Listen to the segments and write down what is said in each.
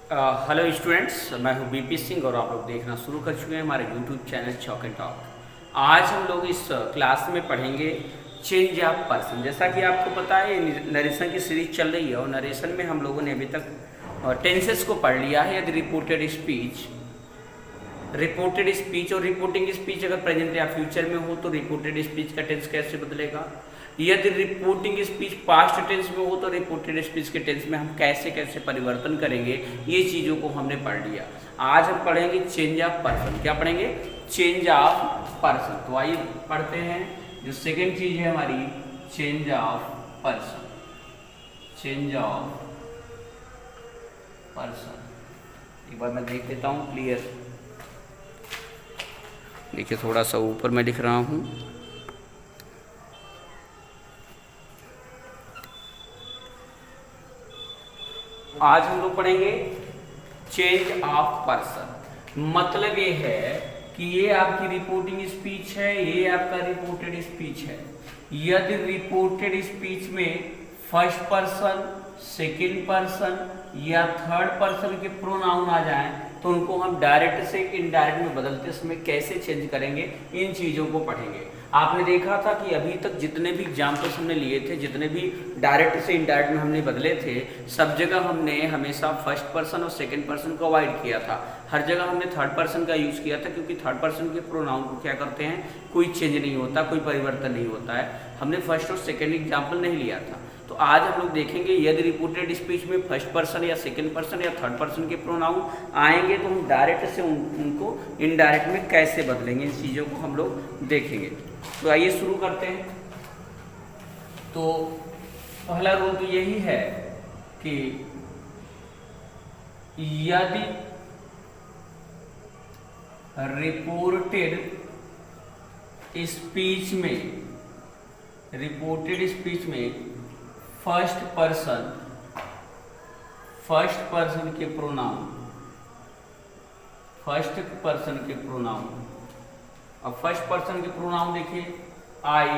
Hello students, मैं हूं BP Singh और आप लोग देखना शुरू कर चुके हैं हमारे YouTube channel chalk and talk. आज हम लोग इस क्लास में पढ़ेंगे चेंज ऑफ पर्सन। जैसा कि आपको पता है नरेशन की सीरीज चल रही है और नरेशन में हम लोगों ने अभी तक टेंसेस को पढ़ लिया है। यदि रिपोर्टेड स्पीच और रिपोर्टिंग स्पीच अगर प्रेजेंट या फ्यूचर में हो तो रिपोर्टेड स्पीच का टेंस कैसे बदलेगा। यदि रिपोर्टिंग स्पीच पास्ट टेंस में हो तो रिपोर्टेड स्पीच के टेंस में हम कैसे कैसे परिवर्तन करेंगे, ये चीज़ों को हमने पढ़ लिया। आज हम पढ़ेंगे चेंज ऑफ पर्सन। क्या पढ़ेंगे? Change of person. तो आइए पढ़ते हैं। जो सेकेंड चीज है हमारी change of person. Change of person एक बार मैं देख लेता हूँ क्लियर। देखिए थोड़ा सा ऊपर मैं लिख रहा हूँ। आज हम लोग पढ़ेंगे चेंज ऑफ पर्सन। मतलब ये है कि ये आपकी रिपोर्टिंग स्पीच है, ये आपका रिपोर्टेड स्पीच है। यदि रिपोर्टेड स्पीच में फर्स्ट पर्सन, सेकंड पर्सन या थर्ड पर्सन के प्रोनाउन आ जाएं तो उनको हम डायरेक्ट से इनडायरेक्ट में बदलते समय कैसे चेंज करेंगे, इन चीज़ों को पढ़ेंगे। आपने देखा था कि अभी तक जितने भी एग्जाम्पल्स हमने लिए थे, जितने भी डायरेक्ट से इनडायरेक्ट में हमने बदले थे, सब जगह हमने हमेशा फर्स्ट पर्सन और सेकंड पर्सन को अवॉइड किया था। हर जगह हमने थर्ड पर्सन का यूज़ किया था, क्योंकि थर्ड पर्सन के प्रोनाउन को क्या करते हैं, कोई चेंज नहीं होता, कोई परिवर्तन नहीं होता है। हमने फर्स्ट और सेकेंड एग्जाम्पल नहीं लिया था। तो आज हम लोग देखेंगे यदि रिपोर्टेड स्पीच में फर्स्ट पर्सन या सेकंड पर्सन या थर्ड पर्सन के प्रोनाउन आएंगे तो हम डायरेक्ट से उनको इनडायरेक्ट में कैसे बदलेंगे, इन चीज़ों को हम लोग देखेंगे। तो आइए शुरू करते हैं। तो पहला रूल तो यही है कि यदि रिपोर्टेड स्पीच में फर्स्ट पर्सन के प्रोनाउन, अब फर्स्ट पर्सन के प्रोनाउन देखिए, आई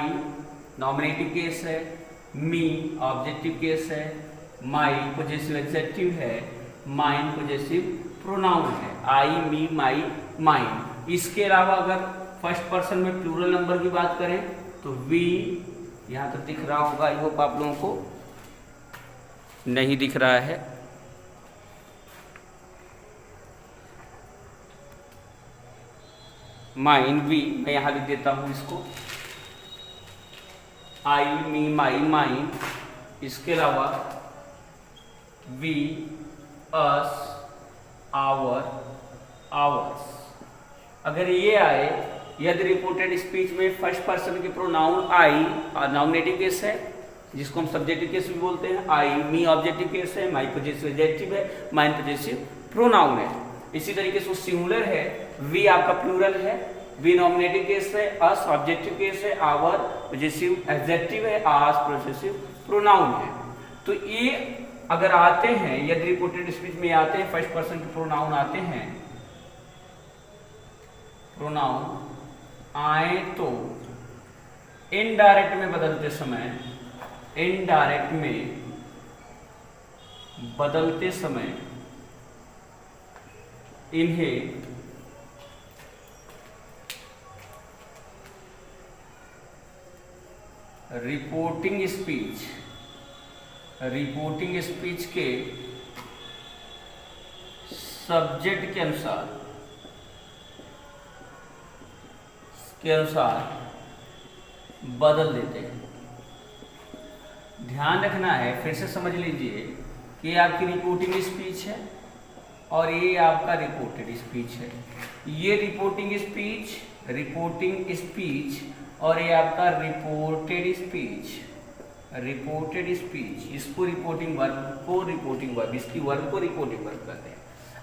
नॉमिनेटिव केस है, मी ऑब्जेक्टिव केस है, माई पॉजेसिव एडजेक्टिव है, माइन पॉजेसिव प्रोनाउन है। आई, मी, माई, माइन। इसके अलावा अगर फर्स्ट पर्सन में प्लूरल नंबर की बात करें तो वी, यहां तक दिख रहा होगा, आई होप आप लोगों को नहीं दिख रहा है। माइन, वी, मैं यहां लिख देता हूं इसको, आई, मी, माई, माइन। इसके अलावा वी, अस, आवर, आवर्स। अगर ये आए, यदि रिपोर्टेड स्पीच में फर्स्ट पर्सन के प्रोनाउन आई नॉमिनेटिव केस है, जिसको हम सब्जेक्टिव केस भी बोलते हैं, आई, मी ऑब्जेक्टिव केस है, माई पॉजेसिव एडजेक्टिव है, माइन पॉजेसिव प्रोनाउन है। इसी तरीके से सिंगुलर है, वी आपका प्लूरल है, वी नॉमिनेटिव केस है, अस ऑब्जेक्टिव केस है, आवर पॉजेसिव एडजेक्टिव है, आस पॉजेसिव प्रोनाउन है। तो ये अगर आते हैं, यदि रिपोर्टेड स्पीच में आते हैं, फर्स्ट पर्सन के प्रोनाउन आते हैं, प्रोनाउन आए तो इनडायरेक्ट में बदलते समय इन्हें रिपोर्टिंग स्पीच के सब्जेक्ट के अनुसार बदल देते हैं। ध्यान रखना है, फिर से समझ लीजिए कि आपकी रिपोर्टिंग स्पीच है और ये आपका रिपोर्टेड स्पीच है। ये रिपोर्टिंग स्पीच और ये आपका रिपोर्टेड स्पीच, इसको रिपोर्टिंग वर्ब, इसकी वर्ब को रिपोर्टिंग वर्ब कहते हैं।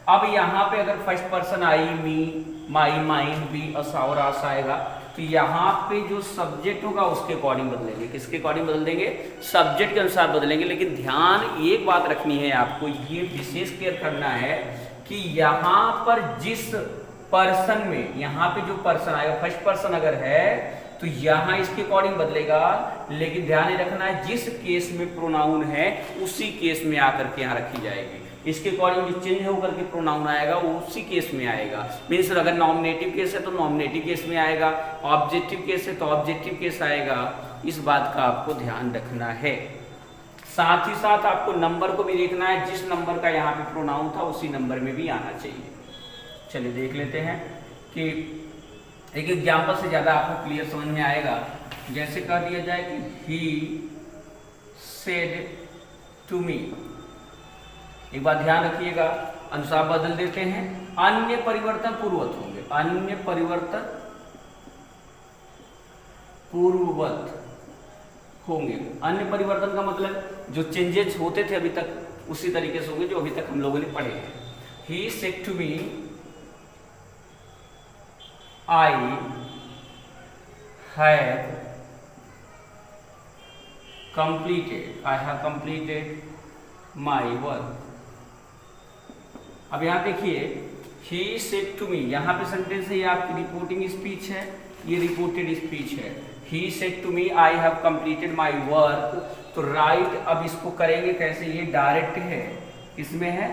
अब यहाँ पे अगर first person I, me, my, mine, we, us, our, ours आएगा तो यहाँ पे जो सब्जेक्ट होगा उसके अकॉर्डिंग बदलेंगे। किसके अकॉर्डिंग बदल देंगे? सब्जेक्ट के अनुसार बदलेंगे। लेकिन ध्यान एक बात रखनी है, आपको ये विशेष केयर करना है कि यहाँ पर जिस पर्सन में, यहाँ पे जो पर्सन आएगा फर्स्ट पर्सन अगर है तो यहाँ इसके अकॉर्डिंग बदलेगा, लेकिन ध्यान रखना है जिस केस में प्रोनाउन है उसी केस में आकर के यहाँ रखी जाएगी। इसके अकॉर्डिंग जो चेंज होकर के प्रोनाउन आएगा वो उसी केस में आएगा। मीन्स अगर नॉमिनेटिव केस है तो नॉमिनेटिव केस में आएगा, ऑब्जेक्टिव केस है तो ऑब्जेक्टिव केस आएगा। इस बात का आपको ध्यान रखना है। साथ ही साथ आपको नंबर को भी देखना है, जिस नंबर का यहाँ पे प्रोनाउन था उसी नंबर में भी आना चाहिए। चलिए देख लेते हैं कि एक एग्जाम्पल से ज़्यादा आपको क्लियर समझ में आएगा। जैसे कह दिया जाए कि ही सेड टू मी, एक बात ध्यान रखिएगा, अनुसार बदल देते हैं, अन्य परिवर्तन पूर्ववत होंगे, अन्य परिवर्तन पूर्ववत होंगे। अन्य परिवर्तन का मतलब जो चेंजेस होते थे अभी तक उसी तरीके से होंगे जो अभी तक हम लोगों ने पढ़े हैं। He said to me I have completed my work। अब यहाँ देखिए he said to me, यहाँ पे सेंटेंस है, ये आपकी रिपोर्टिंग स्पीच है, ये रिपोर्टेड स्पीच है। he said to me I have completed my work। तो राइट अब इसको करेंगे कैसे, ये डायरेक्ट है, किसमें है,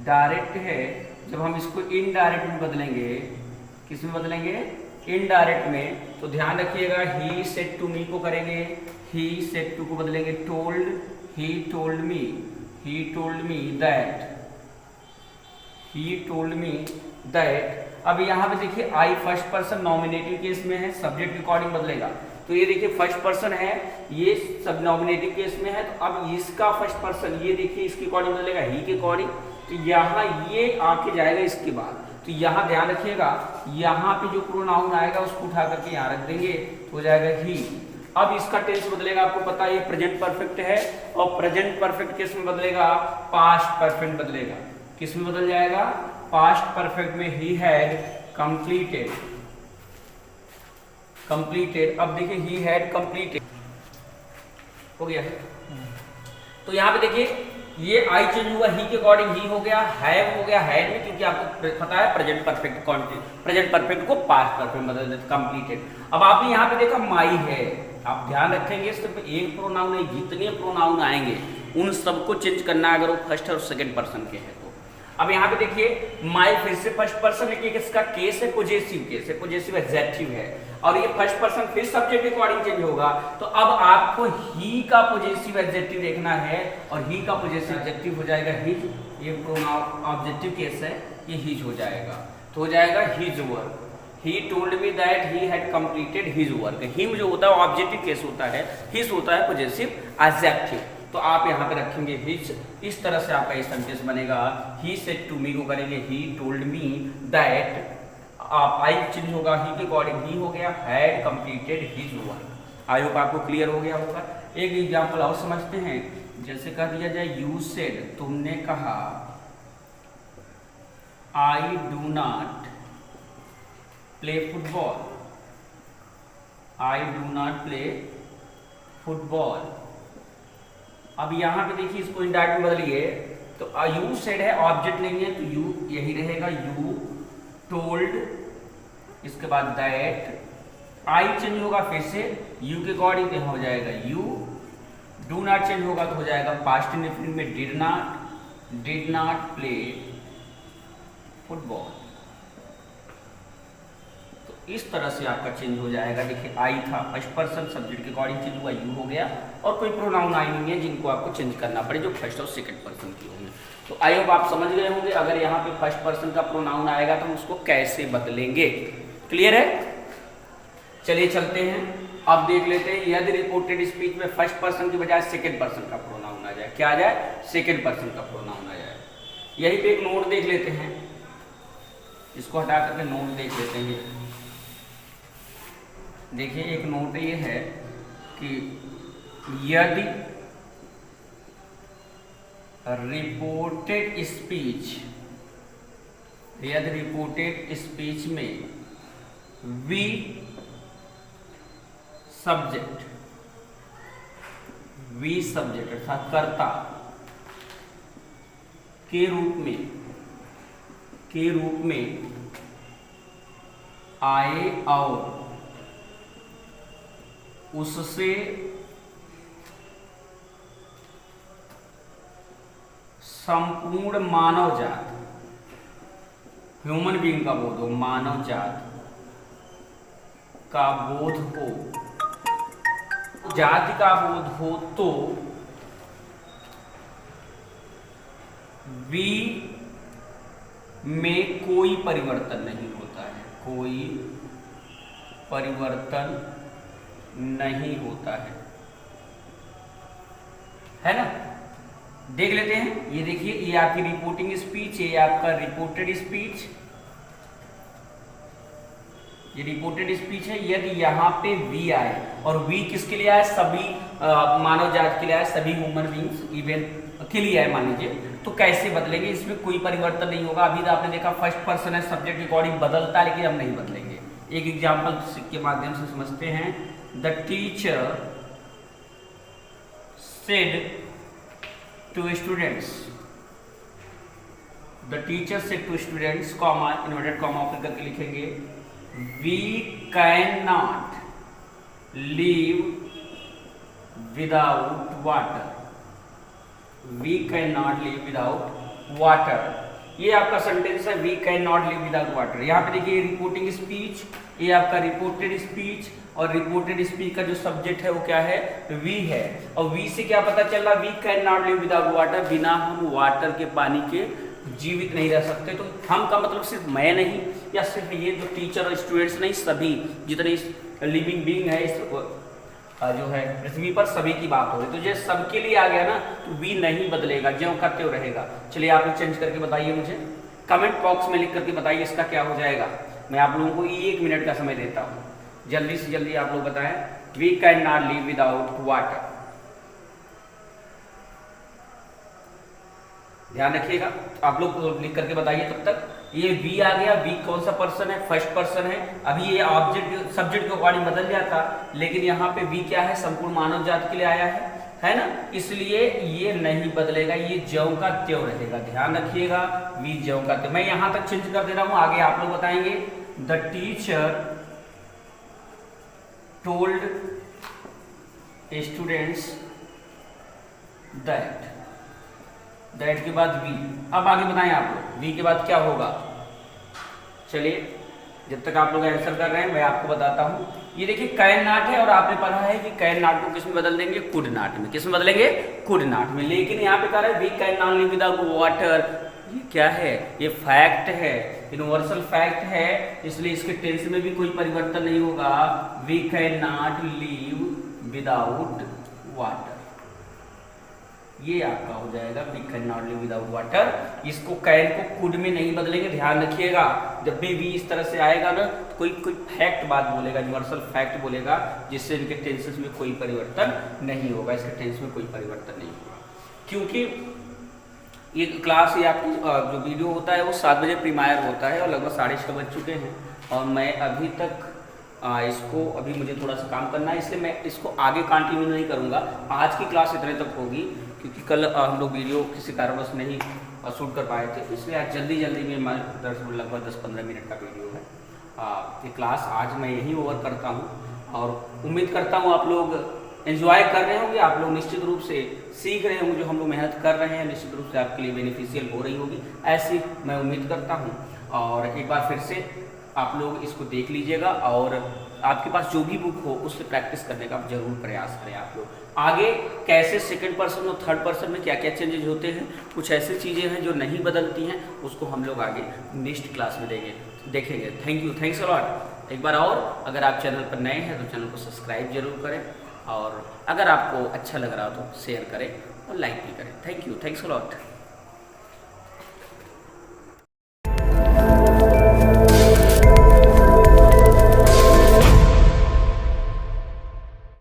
डायरेक्ट है। जब हम इसको इनडायरेक्ट में बदलेंगे, किस में बदलेंगे, इनडायरेक्ट में, तो ध्यान रखिएगा ही सेड टू मी को करेंगे, ही सेड टू को बदलेंगे told, he told me, he told me that, he told me that. अब यहाँ पे देखिए आई फर्स्ट पर्सन नॉमिनेटिव केस में है, सब्जेक्ट के अकॉर्डिंग बदलेगा। तो ये देखिए फर्स्ट पर्सन है, ये सब नॉमिनेटिव केस में है, तो अब इसका फर्स्ट पर्सन ये देखिए इसके अकॉर्डिंग बदलेगा, ही के अकॉर्डिंग। तो यहाँ ये आके जाएगा इसके बाद। तो यहाँ ध्यान रखिएगा, यहाँ पे जो प्रोनाउन आएगा उसको उठा करके यहाँ रख देंगे, तो हो जाएगा ही। अब इसका टेंस बदलेगा, आपको पता है ये प्रेजेंट परफेक्ट है, और प्रेजेंट परफेक्ट किस में बदलेगा, पास्ट परफेक्ट बदलेगा। किस में बदल जाएगा, पास्ट परफेक्ट में ही हैड कंप्लीटेड, कंप्लीटेड। अब देखिए ही हैड कंप्लीटेड हो गया है। तो यहाँ पे देखिए ये आई चेंज हुआ, ही के अकॉर्डिंग ही हो गया, हैव हो गया हैड में, क्योंकि आपको पता है प्रेजेंट परफेक्ट प्रेजेंट परफेक्ट को पास्ट परफेक्ट बदल देते, कंप्लीटेड। अब आपने यहाँ पे देखा माई है, आप ध्यान रखेंगे सिर्फ एक प्रोनाउन नहीं, जितने प्रोनाउन आएंगे उन सबको चेंज करना है अगर वो फर्स्ट और सेकंड पर्सन के हैं तो। अब यहाँ पे देखिए माई फिर से फर्स्ट पर्सन है, कि इसका केस है पॉजेसिव केस है, पॉजेसिव एडजेक्टिव है, और ये फर्स्ट पर्सन फिर सब्जेक्ट के अकॉर्डिंग चेंज होगा। तो अब आपको ही का पॉजेसिव एडजेक्टिव देखना है, और ही का पॉजेसिव एडजेक्टिव हो जाएगा हिज, ये प्रोनाउन ऑब्जेक्टिव केस है, ये हिज हो जाएगा, तो हो जाएगा his work. He told me that he had completed his work. Him जो होता है ऑब्जेक्टिव केस होता है, हिज होता है पॉजेसिव एडजेक्टिव। तो आप यहाँ पे रखेंगे हिज, इस तरह से आपका ये सेंटेंस बनेगा। ही सेड टू मी को करेंगे ही टोल्ड मी दैट, आप आई चेंज होगा, ही के अकॉर्डिंग ही हो गया, had completed his work. I hope आपको क्लियर हो गया होगा। एक एग्जांपल और समझते हैं, जैसे कह दिया जाए यू सेड, तुमने कहा, I do not play football, I do not play football. अब यहाँ पे देखिए इसको इनडायरेक्ट में बदलिए, तो यू सेड है, ऑब्जेक्ट नहीं है, तो यू यही रहेगा, यू टोल्ड, इसके बाद दैट। आई चेंज होगा फिर से, यू के अकॉर्डिंग हो जाएगा यू। डू नॉट चेंज होगा तो हो जाएगा पास्ट इंडेफिनिट में डिड नॉट प्ले फुटबॉल। तो इस तरह से आपका चेंज हो जाएगा। देखिए आई था फर्स्ट पर्सन, सब्जेक्ट के अकॉर्डिंग चेंज हुआ, यू हो गया, और कोई प्रोनाउन आई नहीं है जिनको आपको चेंज करना पड़े जो फर्स्ट और सेकंड पर्सन की होंगे। तो आई होप आप समझ गए होंगे, अगर यहाँ पे फर्स्ट पर्सन का प्रोनाउन आएगा तो हम उसको कैसे बदलेंगे। क्लियर है? चलिए चलते हैं, अब देख लेते हैं यदि रिपोर्टेड स्पीच में फर्स्ट पर्सन की बजाय सेकंड पर्सन का प्रोनाउन आ जाए, क्या आ जाए, सेकंड पर्सन का प्रोनाउन आ जाए। यही पे एक नोट देख लेते हैं, इसको हटा करके नोट देख लेते हैं। देखिए एक नोट ये है कि यदि रिपोर्टेड स्पीच में वी सब्जेक्ट अर्थात कर्ता के रूप में आए और उससे संपूर्ण मानव जात, ह्यूमन बीइंग का बोध हो, मानव जात का बोध हो, जाति का बोध हो, तो वी में कोई परिवर्तन नहीं होता है, कोई परिवर्तन नहीं होता है ना। देख लेते हैं, ये देखिए, ये आपकी रिपोर्टिंग स्पीच, ये आपका रिपोर्टेड स्पीच, ये रिपोर्टेड स्पीच है। यदि यहाँ पे वी आए, और वी किसके लिए आए, सभी मानव जाति के लिए आए, सभी ह्यूमन बींग्स इवन के लिए आए मान लीजिए, तो कैसे बदलेंगे, इसमें कोई परिवर्तन नहीं होगा। अभी तो आपने देखा फर्स्ट पर्सन है, सब्जेक्ट रिकॉर्डिंग बदलता है, लेकिन हम नहीं बदलेंगे। एक एग्जाम्पल के माध्यम से समझते हैं। The teacher said to students, the teacher said to students, comma inverted comma open करके लिखेंगे, we can not live without water, we can not live without water. ये आपका सेंटेंस है, we can not live without water. यहाँ पे देखिए reporting speech, ये आपका रिपोर्टेड स्पीच, और रिपोर्टेड स्पीच का जो सब्जेक्ट है वो क्या है, वी है। और वी से क्या पता चल रहा, we can not live without water, बिना हम वाटर के, पानी के जीवित नहीं रह सकते। तो हम का मतलब सिर्फ मैं नहीं, या सिर्फ ये जो टीचर और स्टूडेंट्स नहीं, सभी जितने लिविंग बीइंग है इस जो है पृथ्वी पर, सभी की बात हो रही। तो ये सबके लिए आ गया ना, तो वी नहीं बदलेगा, ज्यों का त्यों रहेगा। चलिए आप लोग चेंज करके बताइए, मुझे कमेंट बॉक्स में लिख करके बताइए इसका क्या हो जाएगा। मैं आप लोगों को 1 मिनट का समय देता हूँ, जल्दी से जल्दी आप लोग बताएं। We can not live without water, ध्यान रखिएगा, आप लोग लिख करके बताइए तब तक। ये वी आ गया, वी कौन सा पर्सन है, फर्स्ट पर्सन है। अभी ये ऑब्जेक्ट सब्जेक्ट के अकॉर्डिंग बदल जाता, लेकिन यहाँ पे वी क्या है, संपूर्ण मानव जाति के लिए आया है ना, इसलिए ये नहीं बदलेगा, ये ज्यों का त्यों रहेगा। ध्यान रखिएगा, वी ज्यों का त्यों। मैं यहाँ तक चेंज कर दे रहा हूँ, आगे आप लोग बताएंगे। The teacher told students that, that के बाद वी। अब आगे बताएं आप लोग, वी के बाद क्या होगा। चलिए जब तक आप लोग आंसर कर रहे हैं मैं आपको बताता हूं। ये देखिए कैन नॉट है, और आपने पढ़ा है कि कैन नॉट को किस में बदल देंगे, कुड नॉट में। किस में बदलेंगे, कुड नॉट में। लेकिन यहाँ पे कह रहा है we can not live without water. ये क्या है, ये फैक्ट है, यूनिवर्सल फैक्ट है, इसलिए इसके टेंस में भी कोई परिवर्तन नहीं होगा। We can not live without water, ये आपका हो जाएगा we can not live without water. इसको कैन को कुड में नहीं बदलेंगे, ध्यान रखिएगा। जब भी वी इस तरह से आएगा ना, तो कोई फैक्ट बात बोलेगा, यूनिवर्सल फैक्ट बोलेगा, जिससे इनके टेंसेस में कोई परिवर्तन नहीं होगा, इसके टेंस में कोई परिवर्तन नहीं होगा। क्योंकि ये क्लास, ये आपकी जो वीडियो होता है वो 7 बजे प्रीमायर होता है, और लगभग 6:30 बज चुके हैं, और मैं अभी तक इसको, अभी मुझे थोड़ा सा काम करना है, इसलिए मैं इसको आगे कंटिन्यू नहीं करूँगा। आज की क्लास इतने तक होगी, क्योंकि कल हम लोग वीडियो किसी कारणवश नहीं शूट कर पाए थे, इसलिए आज जल्दी में हमारे लगभग 10-15 मिनट का वीडियो है। ये क्लास आज मैं यहीं ओवर करता हूँ, और उम्मीद करता हूँ आप लोग एंजॉय कर रहे होंगे, आप लोग निश्चित रूप से सीख रहे होंगे। जो हम लोग मेहनत कर रहे हैं निश्चित रूप से आपके लिए बेनिफिशियल हो रही होगी, ऐसी मैं उम्मीद करता हूँ। और एक बार फिर से आप लोग इसको देख लीजिएगा, और आपके पास जो भी बुक हो उससे प्रैक्टिस करने का जरूर प्रयास करें आप लोग। आगे कैसे सेकंड पर्सन और थर्ड पर्सन में क्या क्या चेंजेस होते हैं, कुछ ऐसी चीज़ें हैं जो नहीं बदलती हैं, उसको हम लोग आगे नेक्स्ट क्लास में देखेंगे। Thank you, thanks a lot. एक बार और, अगर आप चैनल पर नए हैं तो चैनल को सब्सक्राइब जरूर करें, और अगर आपको अच्छा लग रहा हो तो शेयर करें और लाइक भी करें। Thank you, thanks a lot.